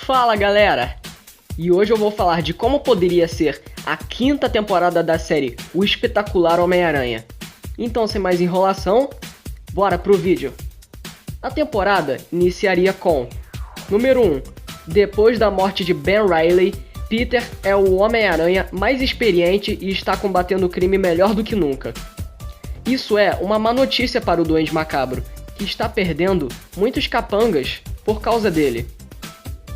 Fala galera! E hoje eu vou falar de como poderia ser a quinta temporada da série O Espetacular Homem-Aranha. Então, sem mais enrolação, bora pro vídeo! A temporada iniciaria com: número 1. Depois da morte de Ben Reilly, Peter é o Homem-Aranha mais experiente e está combatendo o crime melhor do que nunca. Isso é uma má notícia para o Duende Macabro, que está perdendo muitos capangas por causa dele.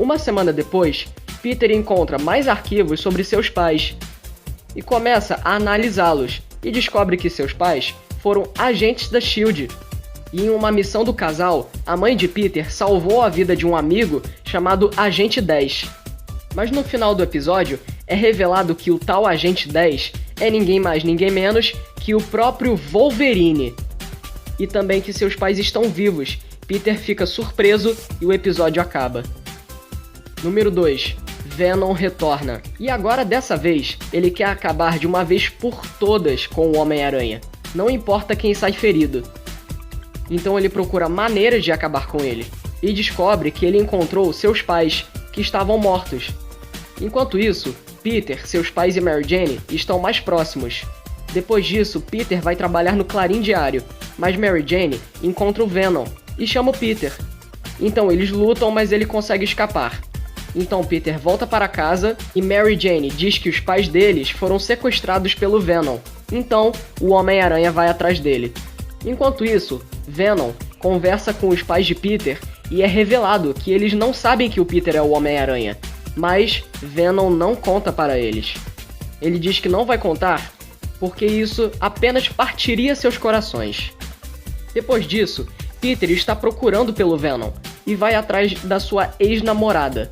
Uma semana depois, Peter encontra mais arquivos sobre seus pais e começa a analisá-los e descobre que seus pais foram agentes da SHIELD. E em uma missão do casal, a mãe de Peter salvou a vida de um amigo chamado Agente 10. Mas no final do episódio, é revelado que o tal Agente 10 é ninguém mais, ninguém menos que o próprio Wolverine. E também que seus pais estão vivos. Peter fica surpreso e o episódio acaba. Número 2. Venom retorna. E agora, dessa vez, ele quer acabar de uma vez por todas com o Homem-Aranha. Não importa quem sai ferido. Então ele procura maneiras de acabar com ele. E descobre que ele encontrou seus pais, que estavam mortos. Enquanto isso, Peter, seus pais e Mary Jane estão mais próximos. Depois disso, Peter vai trabalhar no Clarim Diário, mas Mary Jane encontra o Venom e chama o Peter. Então eles lutam, mas ele consegue escapar. Então Peter volta para casa e Mary Jane diz que os pais deles foram sequestrados pelo Venom. Então o Homem-Aranha vai atrás dele. Enquanto isso, Venom conversa com os pais de Peter e é revelado que eles não sabem que o Peter é o Homem-Aranha. Mas Venom não conta para eles. Ele diz que não vai contar porque isso apenas partiria seus corações. Depois disso, Peter está procurando pelo Venom e vai atrás da sua ex-namorada.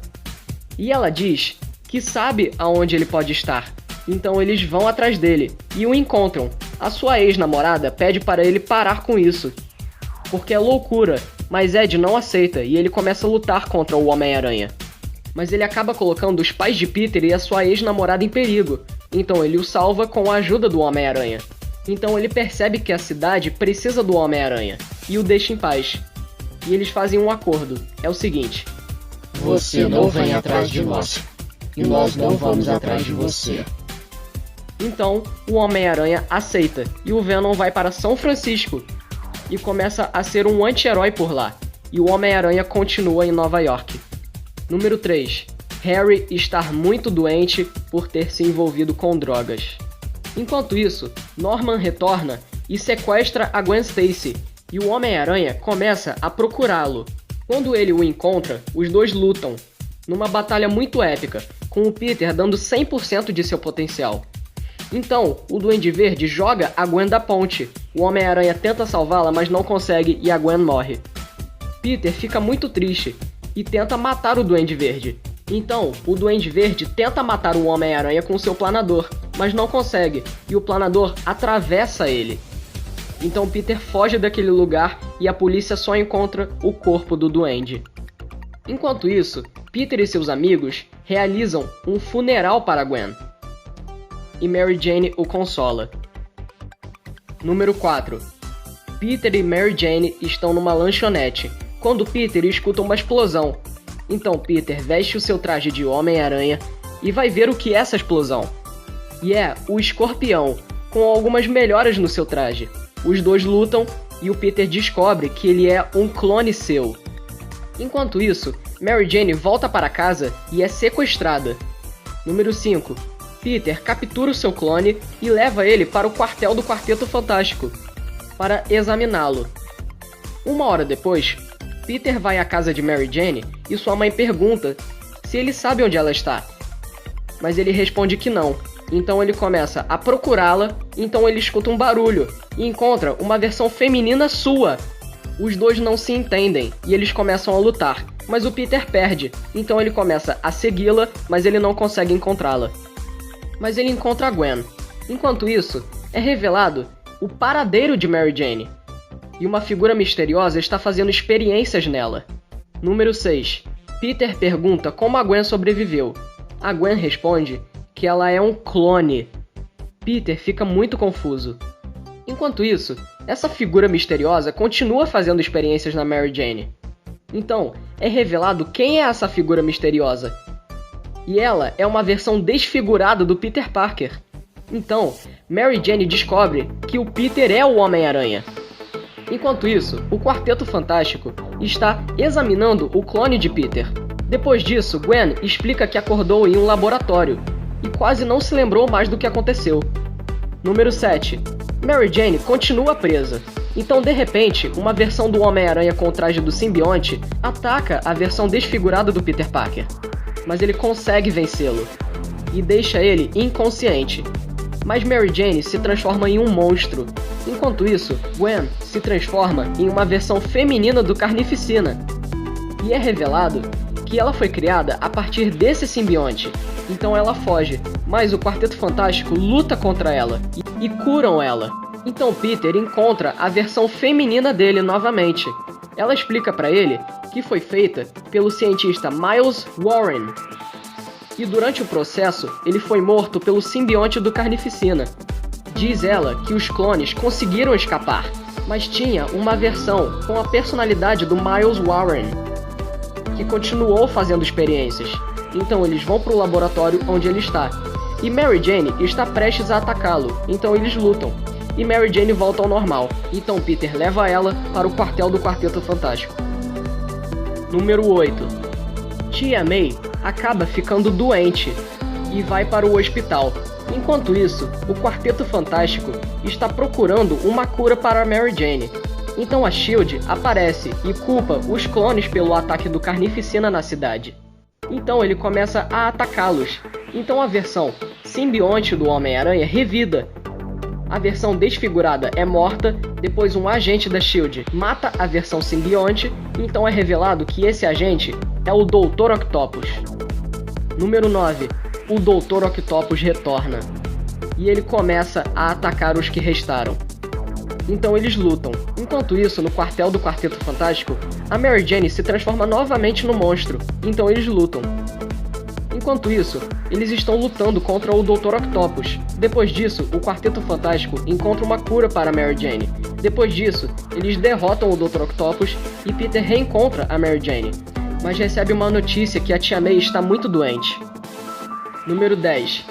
E ela diz que sabe aonde ele pode estar, então eles vão atrás dele e o encontram. A sua ex-namorada pede para ele parar com isso, porque é loucura, mas Ed não aceita e ele começa a lutar contra o Homem-Aranha. Mas ele acaba colocando os pais de Peter e a sua ex-namorada em perigo, então ele o salva com a ajuda do Homem-Aranha. Então ele percebe que a cidade precisa do Homem-Aranha e o deixa em paz. E eles fazem um acordo, é o seguinte: você não vem atrás de nós, e nós não vamos atrás de você. Então, o Homem-Aranha aceita, e o Venom vai para São Francisco, e começa a ser um anti-herói por lá, e o Homem-Aranha continua em Nova York. Número 3. Harry estar muito doente por ter se envolvido com drogas. Enquanto isso, Norman retorna e sequestra a Gwen Stacy, e o Homem-Aranha começa a procurá-lo. Quando ele o encontra, os dois lutam, numa batalha muito épica, com o Peter dando 100% de seu potencial. Então, o Duende Verde joga a Gwen da ponte. O Homem-Aranha tenta salvá-la, mas não consegue e a Gwen morre. Peter fica muito triste e tenta matar o Duende Verde. Então, o Duende Verde tenta matar o Homem-Aranha com seu planador, mas não consegue, e o planador atravessa ele. Então Peter foge daquele lugar e a polícia só encontra o corpo do Duende. Enquanto isso, Peter e seus amigos realizam um funeral para Gwen. E Mary Jane o consola. Número 4. Peter e Mary Jane estão numa lanchonete, quando Peter escuta uma explosão. Então Peter veste o seu traje de Homem-Aranha e vai ver o que é essa explosão. E é o Escorpião, com algumas melhoras no seu traje. Os dois lutam e o Peter descobre que ele é um clone seu. Enquanto isso, Mary Jane volta para casa e é sequestrada. Número 5. Peter captura o seu clone e leva ele para o quartel do Quarteto Fantástico para examiná-lo. Uma hora depois, Peter vai à casa de Mary Jane e sua mãe pergunta se ele sabe onde ela está. Mas ele responde que não. Então ele começa a procurá-la, então ele escuta um barulho e encontra uma versão feminina sua. Os dois não se entendem e eles começam a lutar, mas o Peter perde, então ele começa a segui-la, mas ele não consegue encontrá-la. Mas ele encontra a Gwen. Enquanto isso, é revelado o paradeiro de Mary Jane, e uma figura misteriosa está fazendo experiências nela. Número 6. Peter pergunta como a Gwen sobreviveu. A Gwen responde que ela é um clone. Peter fica muito confuso. Enquanto isso, essa figura misteriosa continua fazendo experiências na Mary Jane. Então, é revelado quem é essa figura misteriosa. E ela é uma versão desfigurada do Peter Parker. Então, Mary Jane descobre que o Peter é o Homem-Aranha. Enquanto isso, o Quarteto Fantástico está examinando o clone de Peter. Depois disso, Gwen explica que acordou em um laboratório e quase não se lembrou mais do que aconteceu. Número 7. Mary Jane continua presa. Então, de repente, uma versão do Homem-Aranha com o traje do simbionte ataca a versão desfigurada do Peter Parker. Mas ele consegue vencê-lo e deixa ele inconsciente. Mas Mary Jane se transforma em um monstro. Enquanto isso, Gwen se transforma em uma versão feminina do Carnificina. E é revelado que ela foi criada a partir desse simbionte. Então ela foge, mas o Quarteto Fantástico luta contra ela e curam ela. Então Peter encontra a versão feminina dele novamente. Ela explica para ele que foi feita pelo cientista Miles Warren. E durante o processo, ele foi morto pelo simbionte do Carnificina. Diz ela que os clones conseguiram escapar, mas tinha uma versão com a personalidade do Miles Warren, que continuou fazendo experiências. Então eles vão para o laboratório onde ele está. E Mary Jane está prestes a atacá-lo, então eles lutam. E Mary Jane volta ao normal. Então Peter leva ela para o quartel do Quarteto Fantástico. Número 8. Tia May acaba ficando doente e vai para o hospital. Enquanto isso, o Quarteto Fantástico está procurando uma cura para Mary Jane. Então a SHIELD aparece e culpa os clones pelo ataque do Carnificina na cidade. Então ele começa a atacá-los. Então a versão simbionte do Homem-Aranha revida. A versão desfigurada é morta, depois um agente da SHIELD mata a versão simbionte, então é revelado que esse agente é o Dr. Octopus. Número 9. O Dr. Octopus retorna. E ele começa a atacar os que restaram. Então eles lutam. Enquanto isso, no quartel do Quarteto Fantástico, a Mary Jane se transforma novamente no monstro. Então eles lutam. Enquanto isso, eles estão lutando contra o Dr. Octopus. Depois disso, o Quarteto Fantástico encontra uma cura para Mary Jane. Depois disso, eles derrotam o Dr. Octopus e Peter reencontra a Mary Jane, mas recebe uma notícia que a Tia May está muito doente. Número 10.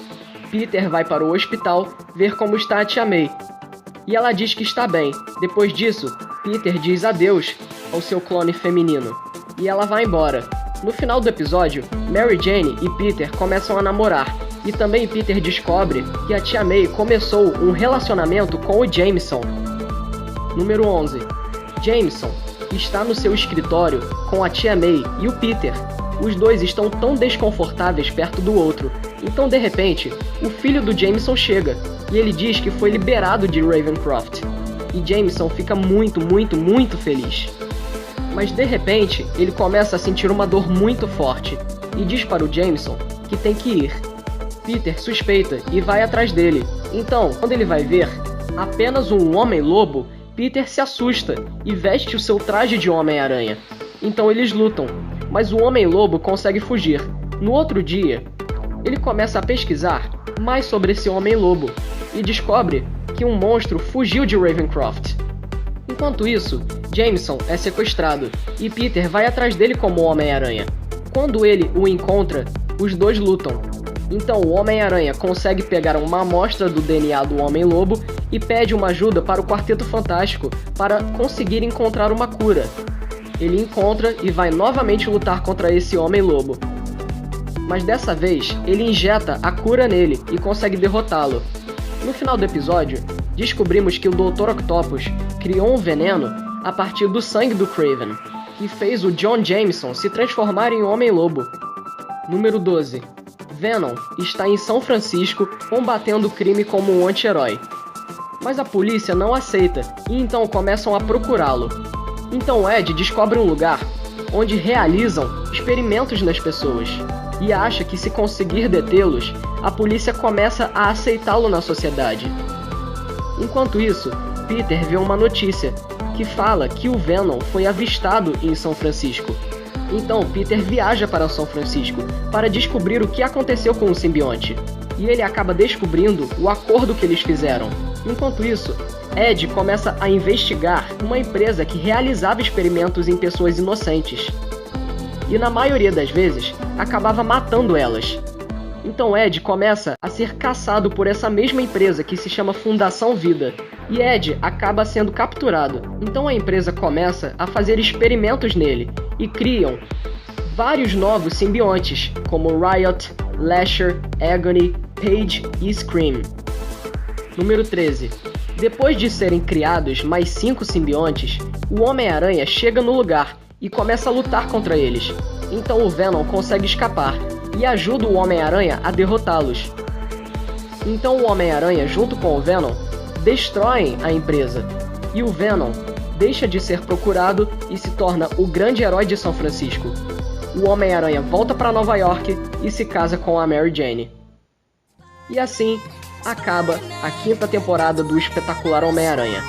Peter vai para o hospital ver como está a Tia May. E ela diz que está bem. Depois disso, Peter diz adeus ao seu clone feminino. E ela vai embora. No final do episódio, Mary Jane e Peter começam a namorar. E também Peter descobre que a Tia May começou um relacionamento com o Jameson. Número 11. Jameson está no seu escritório com a Tia May e o Peter. Os dois estão tão desconfortáveis perto do outro. Então, de repente, o filho do Jameson chega e ele diz que foi liberado de Ravencroft. E Jameson fica muito feliz. Mas de repente, ele começa a sentir uma dor muito forte e diz para o Jameson que tem que ir. Peter suspeita e vai atrás dele. Então, quando ele vai ver apenas um homem-lobo, Peter se assusta e veste o seu traje de Homem-Aranha. Então eles lutam, mas o Homem-Lobo consegue fugir. No outro dia, ele começa a pesquisar mais sobre esse Homem-Lobo e descobre que um monstro fugiu de Ravencroft. Enquanto isso, Jameson é sequestrado e Peter vai atrás dele como Homem-Aranha. Quando ele o encontra, os dois lutam. Então o Homem-Aranha consegue pegar uma amostra do DNA do Homem-Lobo e pede uma ajuda para o Quarteto Fantástico para conseguir encontrar uma cura. Ele encontra e vai novamente lutar contra esse Homem-Lobo. Mas dessa vez, ele injeta a cura nele e consegue derrotá-lo. No final do episódio, descobrimos que o Dr. Octopus criou um veneno a partir do sangue do Kraven, que fez o John Jameson se transformar em Homem-Lobo. Número 12. Venom está em São Francisco combatendo o crime como um anti-herói. Mas a polícia não aceita e então começam a procurá-lo. Então Ed descobre um lugar onde realizam experimentos nas pessoas e acha que se conseguir detê-los, a polícia começa a aceitá-lo na sociedade. Enquanto isso, Peter vê uma notícia que fala que o Venom foi avistado em São Francisco. Então Peter viaja para São Francisco para descobrir o que aconteceu com o simbionte. E ele acaba descobrindo o acordo que eles fizeram. Enquanto isso, Ed começa a investigar uma empresa que realizava experimentos em pessoas inocentes. E na maioria das vezes, acabava matando elas. Então Ed começa a ser caçado por essa mesma empresa que se chama Fundação Vida. E Ed acaba sendo capturado. Então a empresa começa a fazer experimentos nele e criam vários novos simbiontes, como Riot, Lasher, Agony, Paige e Scream. Número 13. Depois de serem criados mais 5 simbiontes, o Homem-Aranha chega no lugar e começa a lutar contra eles. Então o Venom consegue escapar e ajuda o Homem-Aranha a derrotá-los. Então o Homem-Aranha, junto com o Venom, destroem a empresa. E o Venom deixa de ser procurado e se torna o grande herói de São Francisco. O Homem-Aranha volta para Nova York e se casa com a Mary Jane. E assim acaba a 5ª temporada do Espetacular Homem-Aranha.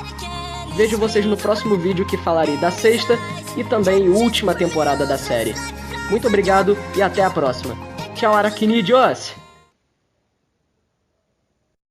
Vejo vocês no próximo vídeo, que falarei da 6ª e também última temporada da série. Muito obrigado e até a próxima. Tchau, aracnídeos!